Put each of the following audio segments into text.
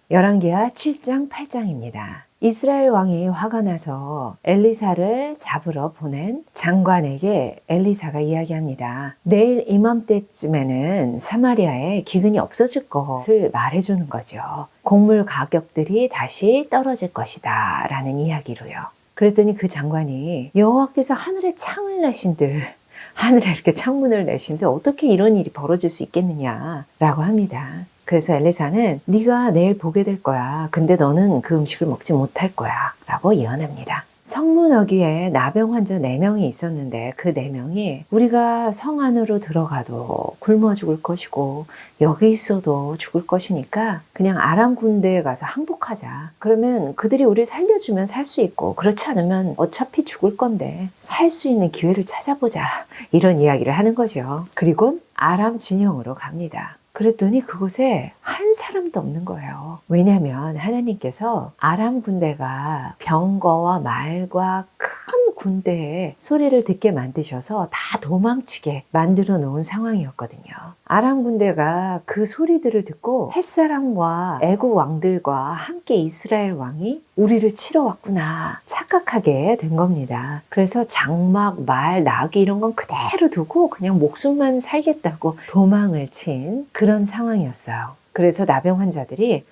열왕기하 7장 8장입니다. 이스라엘 왕이 화가 나서 엘리사를 잡으러 보낸 장관에게 엘리사가 이야기합니다. 내일 이맘때쯤에는 사마리아에 기근이 없어질 것을 말해주는 거죠. 곡물 가격들이 다시 떨어질 것이다 라는 이야기로요. 그랬더니 그 장관이 여호와께서 하늘에 창을 내신들, 하늘에 이렇게 창문을 내신들 어떻게 이런 일이 벌어질 수 있겠느냐라고 합니다. 그래서 엘리사는 네가 내일 보게 될 거야. 근데 너는 그 음식을 먹지 못할 거야 라고 예언합니다. 성문어귀에 나병 환자 4명이 있었는데 그 4명이 우리가 성 안으로 들어가도 굶어 죽을 것이고 여기 있어도 죽을 것이니까 그냥 아람 군대에 가서 항복하자. 그러면 그들이 우리를 살려주면 살 수 있고 그렇지 않으면 어차피 죽을 건데 살 수 있는 기회를 찾아보자. 이런 이야기를 하는 거죠. 그리고 아람 진영으로 갑니다. 그랬더니 그곳에 한 사람도 없는 거예요. 왜냐하면 하나님께서 아람 군대가 병거와 말과 큰 군대의 소리를 듣게 만드셔서 다 도망치게 만들어 놓은 상황이었거든요. 아람 군대가 그 소리들을 듣고 햇사람과 애국 왕들과 함께 이스라엘 왕이 우리를 치러 왔구나 착각하게 된 겁니다. 그래서 장막, 말, 나귀 이런 건 그대로 두고 그냥 목숨만 살겠다고 도망을 친 그런 상황이었어요. 그래서 나병 환자들이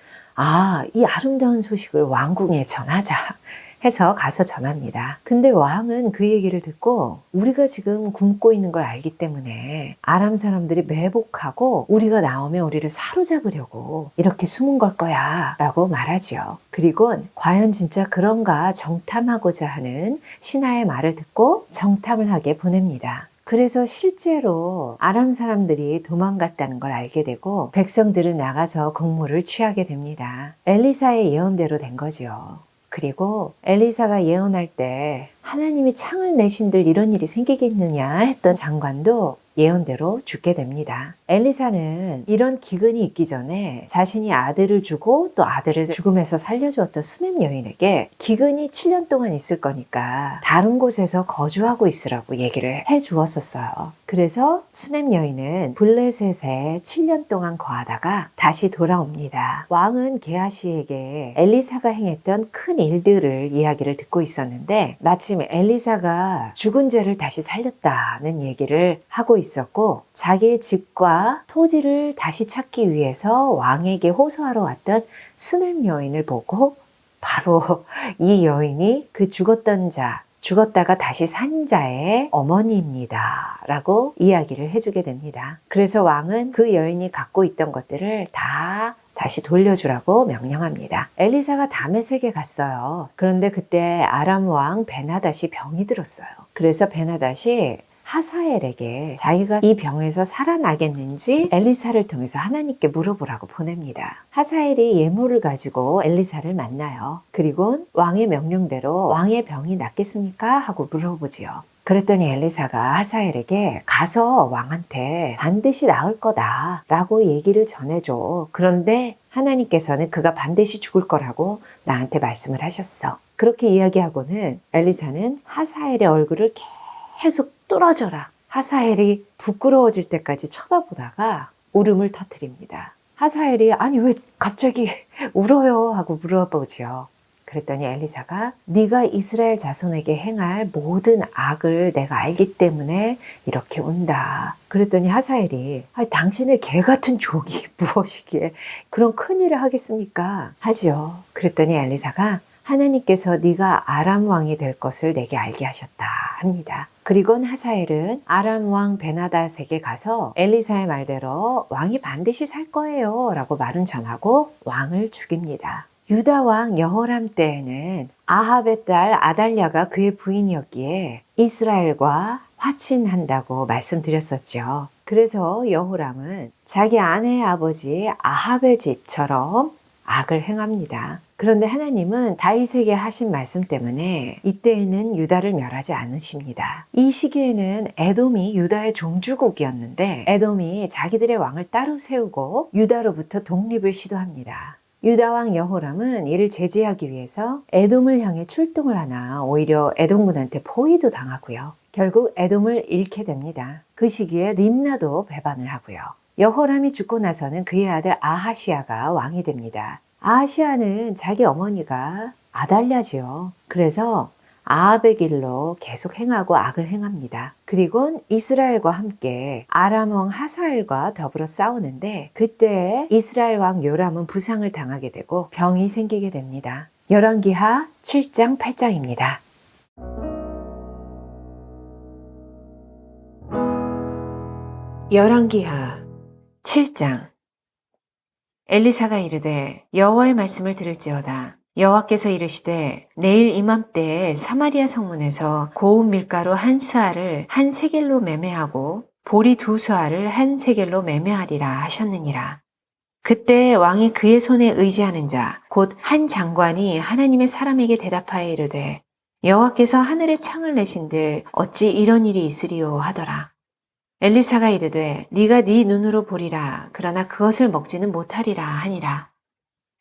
이 아름다운 소식을 왕궁에 전하자 해서 가서 전합니다. 근데 왕은 그 얘기를 듣고 우리가 지금 굶고 있는 걸 알기 때문에 아람 사람들이 매복하고 우리가 나오면 우리를 사로잡으려고 이렇게 숨은 걸 거야 라고 말하죠. 그리고 과연 진짜 그런가 정탐하고자 하는 신하의 말을 듣고 정탐을 하게 보냅니다. 그래서 실제로 아람 사람들이 도망갔다는 걸 알게 되고 백성들은 나가서 곡물을 취하게 됩니다. 엘리사의 예언대로 된 거죠. 그리고 엘리사가 예언할 때 하나님이 창을 내신들 이런 일이 생기겠느냐 했던 장관도 예언대로 죽게 됩니다. 엘리사는 이런 기근이 있기 전에 자신이 아들을 주고 또 아들을 죽음에서 살려주었던 수넴 여인에게 기근이 7년 동안 있을 거니까 다른 곳에서 거주하고 있으라고 얘기를 해 주었었어요. 그래서 수넴 여인은 블레셋에 7년 동안 거하다가 다시 돌아옵니다. 왕은 게하시에게 엘리사가 행했던 큰 일들을 이야기를 듣고 있었는데 마침 엘리사가 죽은 자를 다시 살렸다는 얘기를 하고 있었고 자기의 집과 토지를 다시 찾기 위해서 왕에게 호소하러 왔던 수넴 여인을 보고 바로 이 여인이 그 죽었다가 다시 산 자의 어머니입니다 라고 이야기를 해주게 됩니다. 그래서 왕은 그 여인이 갖고 있던 것들을 다시 돌려주라고 명령합니다. 엘리사가 다메섹에 갔어요. 그런데 그때 아람 왕 베나닷이 병이 들었어요. 그래서 베나닷이 하사엘에게 자기가 이 병에서 살아나겠는지 엘리사를 통해서 하나님께 물어보라고 보냅니다. 하사엘이 예물을 가지고 엘리사를 만나요. 그리고 왕의 명령대로 왕의 병이 낫겠습니까? 하고 물어보지요. 그랬더니 엘리사가 하사엘에게 가서 왕한테 반드시 나을 거다 라고 얘기를 전해줘. 그런데 하나님께서는 그가 반드시 죽을 거라고 나한테 말씀을 하셨어. 그렇게 이야기하고는 엘리사는 하사엘의 얼굴을 계속 뚫어져라. 하사엘이 부끄러워질 때까지 쳐다보다가 울음을 터뜨립니다. 하사엘이 아니 왜 갑자기 울어요? 하고 물어보죠. 그랬더니 엘리사가 네가 이스라엘 자손에게 행할 모든 악을 내가 알기 때문에 이렇게 운다. 그랬더니 하사엘이 당신의 개 같은 종이 무엇이기에 그런 큰일을 하겠습니까? 하지요. 그랬더니 엘리사가 하나님께서 네가 아람 왕이 될 것을 내게 알게 하셨다 합니다. 그리고 하사엘은 아람 왕 베나닷에게 가서 엘리사의 말대로 왕이 반드시 살 거예요 라고 말은 전하고 왕을 죽입니다. 유다 왕 여호람 때에는 아합의 딸 아달랴가 그의 부인이었기에 이스라엘과 화친한다고 말씀드렸었죠. 그래서 여호람은 자기 아내의 아버지 아합의 집처럼 악을 행합니다. 그런데 하나님은 다윗에게 하신 말씀 때문에 이때에는 유다를 멸하지 않으십니다. 이 시기에는 에돔이 유다의 종주국이었는데 에돔이 자기들의 왕을 따로 세우고 유다로부터 독립을 시도합니다. 유다 왕 여호람은 이를 제지하기 위해서 에돔을 향해 출동을 하나 오히려 에돔군한테 포위도 당하고요. 결국 에돔을 잃게 됩니다. 그 시기에 림나도 배반을 하고요. 여호람이 죽고 나서는 그의 아들 아하시아가 왕이 됩니다. 아하시아는 자기 어머니가 아달랴지요. 그래서 아합의 길로 계속 행하고 악을 행합니다. 그리고 이스라엘과 함께 아람 왕 하사엘과 더불어 싸우는데 그때 이스라엘 왕 요람은 부상을 당하게 되고 병이 생기게 됩니다. 열왕기하 7장 8장입니다. 열왕기하 7장. 엘리사가 이르되 여호와의 말씀을 들을지어다. 여호와께서 이르시되 내일 이맘때에 사마리아 성문에서 고운 밀가루 한 스아를 한 세겔로 매매하고 보리 두 스아를 한 세겔로 매매하리라 하셨느니라. 그때 왕이 그의 손에 의지하는 자 곧 한 장관이 하나님의 사람에게 대답하여 이르되 여호와께서 하늘에 창을 내신들 어찌 이런 일이 있으리요 하더라. 엘리사가 이르되 네가 네 눈으로 보리라. 그러나 그것을 먹지는 못하리라 하니라.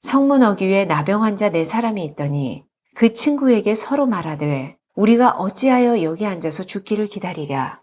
성문 어귀에 나병 환자 4사람이 있더니 그 친구에게 서로 말하되 우리가 어찌하여 여기 앉아서 죽기를 기다리랴.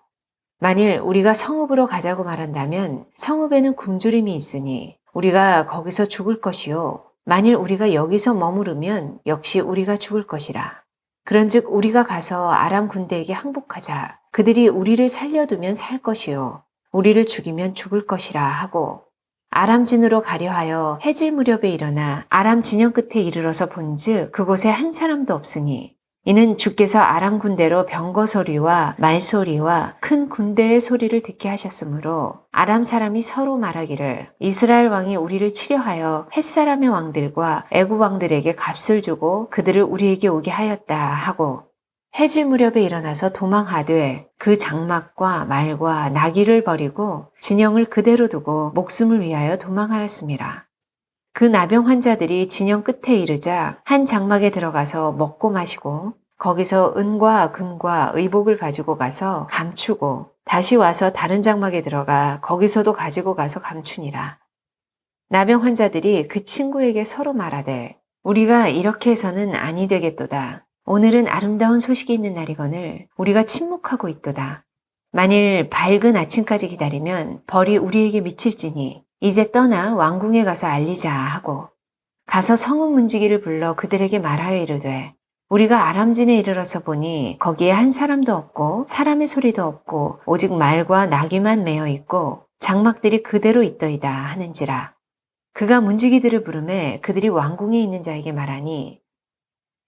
만일 우리가 성읍으로 가자고 말한다면 성읍에는 굶주림이 있으니 우리가 거기서 죽을 것이요. 만일 우리가 여기서 머무르면 역시 우리가 죽을 것이라. 그런즉 우리가 가서 아람 군대에게 항복하자. 그들이 우리를 살려두면 살 것이요 우리를 죽이면 죽을 것이라 하고 아람진으로 가려 하여 해질 무렵에 일어나 아람 진영 끝에 이르러서 본즉 그곳에 한 사람도 없으니 이는 주께서 아람 군대로 병거 소리와 말소리와 큰 군대의 소리를 듣게 하셨으므로 아람 사람이 서로 말하기를 이스라엘 왕이 우리를 치려하여 햇사람의 왕들과 애굽 왕들에게 값을 주고 그들을 우리에게 오게 하였다 하고 해질 무렵에 일어나서 도망하되 그 장막과 말과 나귀를 버리고 진영을 그대로 두고 목숨을 위하여 도망하였습니다. 그 나병 환자들이 진영 끝에 이르자 한 장막에 들어가서 먹고 마시고 거기서 은과 금과 의복을 가지고 가서 감추고 다시 와서 다른 장막에 들어가 거기서도 가지고 가서 감추니라. 나병 환자들이 그 친구에게 서로 말하되 우리가 이렇게 해서는 아니 되겠도다. 오늘은 아름다운 소식이 있는 날이거늘 우리가 침묵하고 있도다. 만일 밝은 아침까지 기다리면 벌이 우리에게 미칠지니 이제 떠나 왕궁에 가서 알리자 하고 가서 성읍 문지기를 불러 그들에게 말하여 이르되 우리가 아람진에 이르러서 보니 거기에 한 사람도 없고 사람의 소리도 없고 오직 말과 나귀만 매어 있고 장막들이 그대로 있더이다 하는지라. 그가 문지기들을 부르매 그들이 왕궁에 있는 자에게 말하니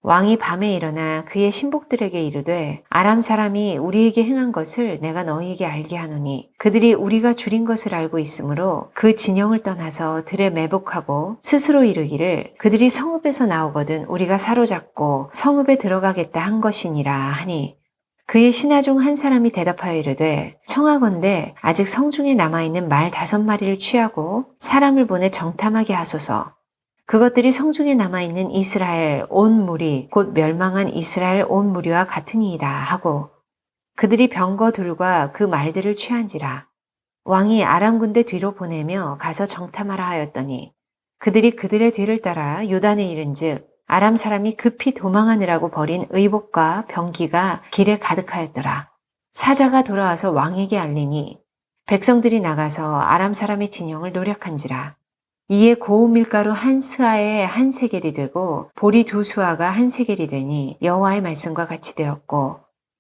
왕이 밤에 일어나 그의 신복들에게 이르되 아람 사람이 우리에게 행한 것을 내가 너희에게 알게 하노니 그들이 우리가 줄인 것을 알고 있으므로 그 진영을 떠나서 들에 매복하고 스스로 이르기를 그들이 성읍에서 나오거든 우리가 사로잡고 성읍에 들어가겠다 한 것이니라 하니 그의 신하 중 한 사람이 대답하여 이르되 청하건대 아직 성중에 남아있는 말 5마리를 취하고 사람을 보내 정탐하게 하소서. 그것들이 성중에 남아있는 이스라엘 온 무리 곧 멸망한 이스라엘 온 무리와 같으니이다 하고 그들이 병거 둘과 그 말들을 취한지라. 왕이 아람 군대 뒤로 보내며 가서 정탐하라 하였더니 그들이 그들의 뒤를 따라 요단에 이른즉 아람 사람이 급히 도망하느라고 버린 의복과 병기가 길에 가득하였더라. 사자가 돌아와서 왕에게 알리니 백성들이 나가서 아람 사람의 진영을 노력한지라. 이에 고운 밀가루 한 스아에 한 세겔이 되고 보리 2수아가 한 세겔이 되니 여호와의 말씀과 같이 되었고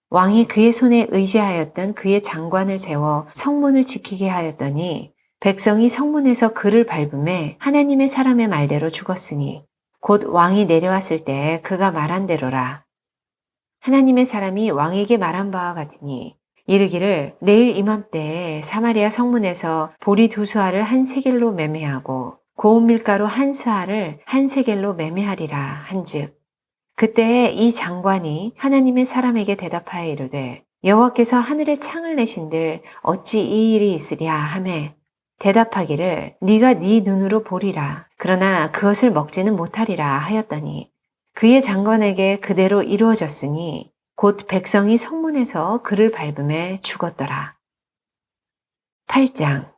왕이 그의 손에 의지하였던 그의 장관을 세워 성문을 지키게 하였더니 백성이 성문에서 그를 밟음에 하나님의 사람의 말대로 죽었으니 곧 왕이 내려왔을 때 그가 말한 대로라. 하나님의 사람이 왕에게 말한 바와 같으니 이르기를 내일 이맘때에 사마리아 성문에서 보리 2수아를 한 세겔로 매매하고 고운 밀가루 한 스아를 한 세겔로 매매하리라 한즉 그때에 이 장관이 하나님의 사람에게 대답하여 이르되 여호와께서 하늘에 창을 내신들 어찌 이 일이 있으랴 하매 대답하기를 네가 네 눈으로 보리라 그러나 그것을 먹지는 못하리라 하였더니 그의 장관에게 그대로 이루어졌으니 곧 백성이 성문에서 그를 밟음에 죽었더라. 8장.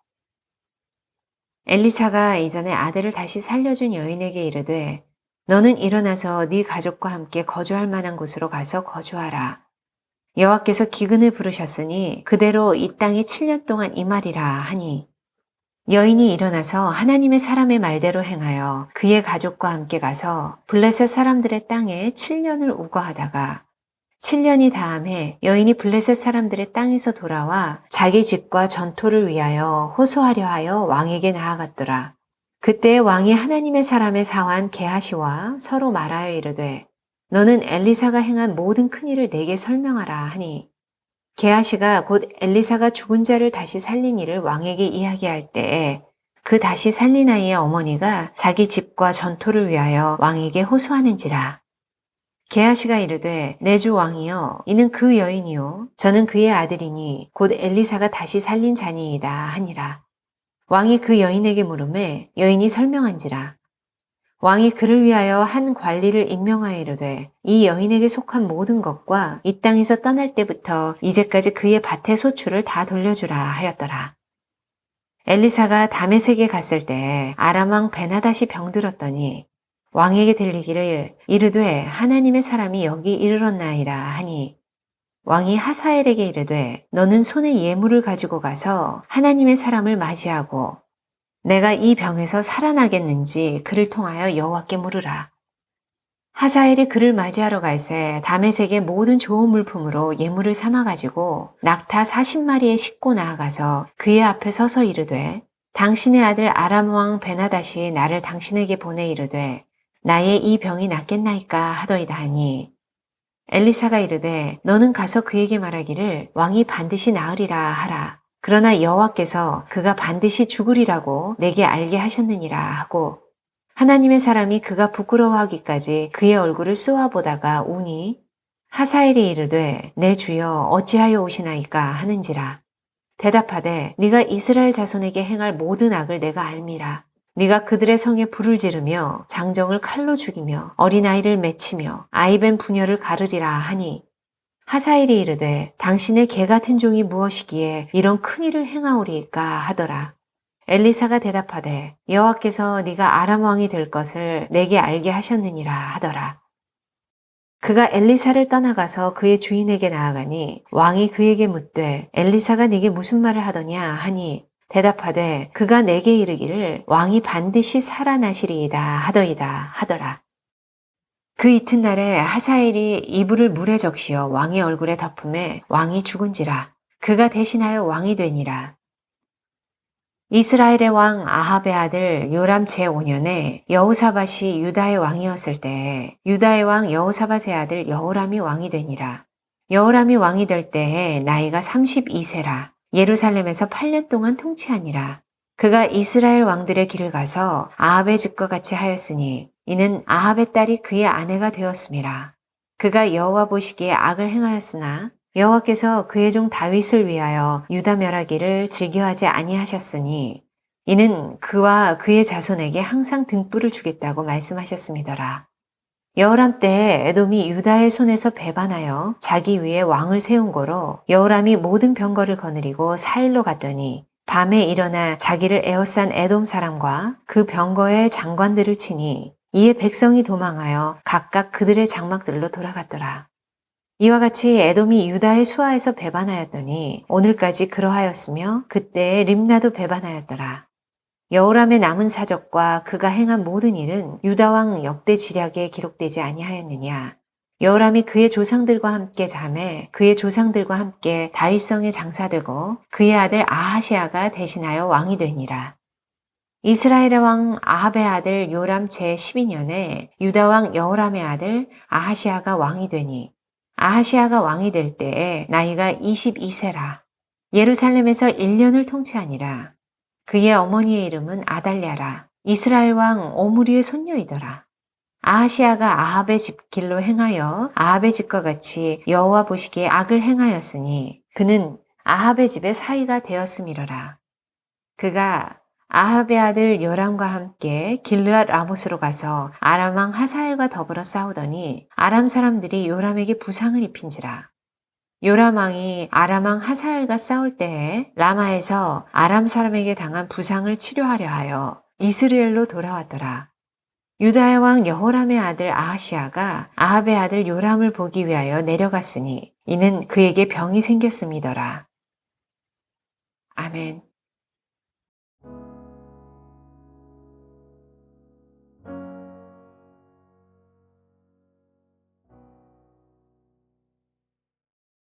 엘리사가 이전에 아들을 다시 살려준 여인에게 이르되 너는 일어나서 네 가족과 함께 거주할 만한 곳으로 가서 거주하라. 여호와께서 기근을 부르셨으니 그대로 이 땅에 7년 동안 임하리라 하니 여인이 일어나서 하나님의 사람의 말대로 행하여 그의 가족과 함께 가서 블레셋 사람들의 땅에 7년을 우거하다가 7년이 다음에 여인이 블레셋 사람들의 땅에서 돌아와 자기 집과 전토를 위하여 호소하려 하여 왕에게 나아갔더라. 그때 왕이 하나님의 사람의 사환 게하시와 서로 말하여 이르되 너는 엘리사가 행한 모든 큰일을 내게 설명하라 하니 게하시가 곧 엘리사가 죽은 자를 다시 살린 일을 왕에게 이야기할 때에 그 다시 살린 아이의 어머니가 자기 집과 전토를 위하여 왕에게 호소하는지라. 게하시가 이르되 내 주 왕이여 이는 그 여인이요 저는 그의 아들이니 곧 엘리사가 다시 살린 자니이다 하니라. 왕이 그 여인에게 물으매 여인이 설명한지라. 왕이 그를 위하여 한 관리를 임명하여 이르되 이 여인에게 속한 모든 것과 이 땅에서 떠날 때부터 이제까지 그의 밭의 소출을 다 돌려주라 하였더라. 엘리사가 다메섹에 갔을 때 아람 왕 베나닷이 병들었더니 왕에게 들리기를 이르되 하나님의 사람이 여기 이르렀나이다 하니 왕이 하사엘에게 이르되 너는 손에 예물을 가지고 가서 하나님의 사람을 맞이하고 내가 이 병에서 살아나겠는지 그를 통하여 여호와께 물으라. 하사엘이 그를 맞이하러 갈새 다메섹의 모든 좋은 물품으로 예물을 삼아가지고 낙타 40마리에 싣고 나아가서 그의 앞에 서서 이르되 당신의 아들 아람 왕 베나닷이 나를 당신에게 보내 이르되 나의 이 병이 낫겠나이까 하더이다 하니 엘리사가 이르되 너는 가서 그에게 말하기를 왕이 반드시 나으리라 하라. 그러나 여호와께서 그가 반드시 죽으리라고 내게 알게 하셨느니라 하고 하나님의 사람이 그가 부끄러워하기까지 그의 얼굴을 쏘아보다가 우니 하사엘이 이르되 내 주여 어찌하여 오시나이까 하는지라. 대답하되 네가 이스라엘 자손에게 행할 모든 악을 내가 알미라. 네가 그들의 성에 불을 지르며 장정을 칼로 죽이며 어린아이를 맺히며 아이벤 부녀를 가르리라 하니 하사엘이 이르되 당신의 개 같은 종이 무엇이기에 이런 큰일을 행하오리까 하더라. 엘리사가 대답하되 여호와께서 네가 아람 왕이 될 것을 내게 알게 하셨느니라 하더라. 그가 엘리사를 떠나가서 그의 주인에게 나아가니 왕이 그에게 묻되 엘리사가 네게 무슨 말을 하더냐 하니 대답하되 그가 내게 이르기를 왕이 반드시 살아나시리이다 하더이다 하더라. 그 이튿날에 하사엘이 이불을 물에 적시어 왕의 얼굴에 덮음에 왕이 죽은지라. 그가 대신하여 왕이 되니라. 이스라엘의 왕 아합의 아들 요람 제5년에 여호사밧이 유다의 왕이었을 때에 유다의 왕 여호사밧의 아들 여호람이 왕이 되니라. 여호람이 왕이 될 때에 나이가 32세라. 예루살렘에서 8년 동안 통치하니라. 그가 이스라엘 왕들의 길을 가서 아합의 집과 같이 하였으니 이는 아합의 딸이 그의 아내가 되었음이라. 그가 여호와 보시기에 악을 행하였으나 여호와께서 그의 종 다윗을 위하여 유다 멸하기를 즐겨하지 아니하셨으니 이는 그와 그의 자손에게 항상 등불을 주겠다고 말씀하셨음이더라. 여호람 때에 에돔이 유다의 손에서 배반하여 자기 위에 왕을 세운 고로 여호람이 모든 병거를 거느리고 사일로 갔더니 밤에 일어나 자기를 에워싼 에돔 사람과 그 병거의 장관들을 치니 이에 백성이 도망하여 각각 그들의 장막들로 돌아갔더라. 이와 같이 에돔이 유다의 수하에서 배반하였더니 오늘까지 그러하였으며 그때에 림나도 배반하였더라. 여호람의 남은 사적과 그가 행한 모든 일은 유다 왕 역대 지략에 기록되지 아니하였느냐. 여호람이 그의 조상들과 함께 자매 그의 조상들과 함께 다윗성에 장사되고 그의 아들 아하시아가 대신하여 왕이 되니라. 이스라엘의 왕 아합의 아들 요람 제12년에 유다 왕 여호람의 아들 아하시아가 왕이 되니 아하시아가 왕이 될 때에 나이가 22세라. 예루살렘에서 1년을 통치하니라. 그의 어머니의 이름은 아달랴라. 이스라엘 왕 오므리의 손녀이더라. 아하시아가 아합의 집 길로 행하여 아합의 집과 같이 여호와 보시기에 악을 행하였으니 그는 아합의 집의 사위가 되었음이로라. 그가 아합의 아들 요람과 함께 길르앗 라못으로 가서 아람 왕 하사엘과 더불어 싸우더니 아람 사람들이 요람에게 부상을 입힌지라. 요람 왕이 아람 왕 하사엘과 싸울 때에 라마에서 아람 사람에게 당한 부상을 치료하려 하여 이스라엘로 돌아왔더라. 유다의 왕 여호람의 아들 아하시아가 아합의 아들 요람을 보기 위하여 내려갔으니 이는 그에게 병이 생겼음이더라. 아멘.